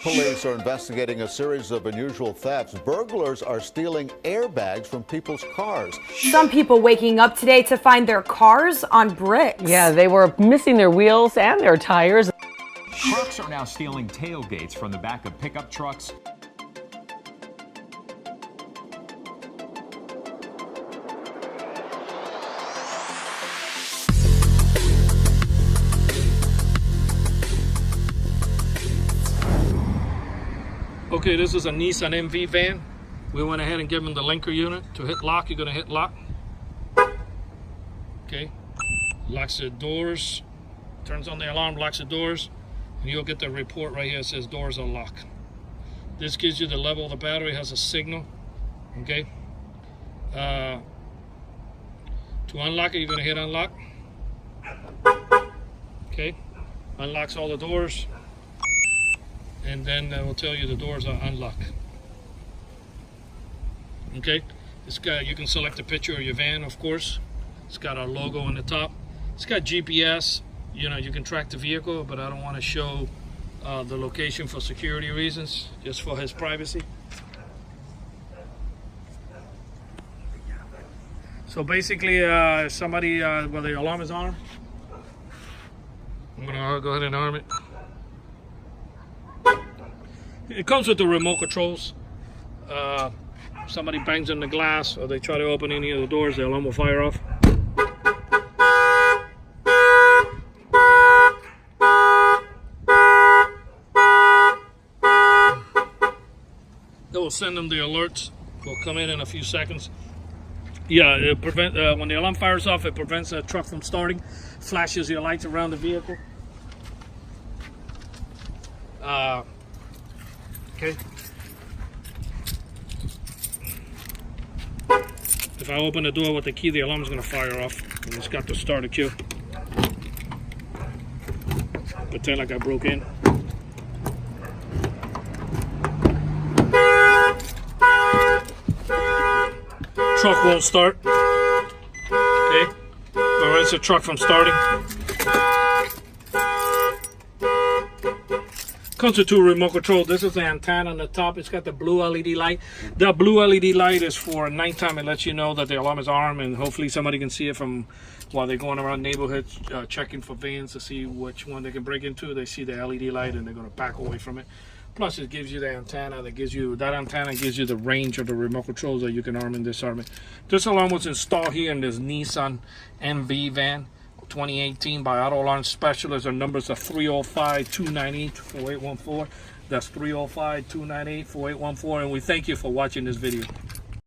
Police are investigating a series of unusual thefts. Burglars are stealing airbags from people's cars. Some people waking up today to find their cars on bricks. Yeah, they were missing their wheels and their tires. Trucks are now stealing tailgates from the back of pickup trucks. Okay, this is a Nissan NV van. We went ahead and gave them the linker unit. To hit lock, you're gonna hit lock. Okay, locks the doors, turns on the alarm, locks the doors, and you'll get the report right here. It says doors are locked. This gives you the level of the battery, has a signal, okay? To unlock it, you're gonna hit unlock. Okay, unlocks all the doors. And then it will tell you the doors are unlocked. Okay, it's got, you can select a picture of your van, of course. It's got our logo on the top. It's got GPS. You know, you can track the vehicle, but I don't want to show the location for security reasons, just for his privacy. So basically, if somebody, well, the alarm is on, I'm gonna go ahead and arm it. It comes with the remote controls. Somebody bangs on the glass or they try to open any of the doors, the alarm will fire off. It will send them the alerts. Will come in a few seconds. Yeah, it when the alarm fires off, it prevents a truck from starting. Flashes your lights around the vehicle. Okay. If I open the door with the key, the alarm is going to fire off, and it's got the starter cue. Pretend like I broke in. Truck won't start. Okay, prevents the truck from starting. Comes with two remote control. This is the antenna on the top. It's got the blue LED light. The blue LED light is for nighttime. It lets you know that the alarm is armed, and hopefully somebody can see it from while they're going around neighborhoods checking for vans to see which one they can break into. They see the LED light and they're going to back away from it. Plus, it gives you the antenna that antenna gives you the range of the remote controls that you can arm and disarm it. This alarm was installed here in this Nissan NV van. 2018 by Auto Alarm Specialists. Our numbers are 305-298-4814. That's 305-298-4814. And we thank you for watching this video.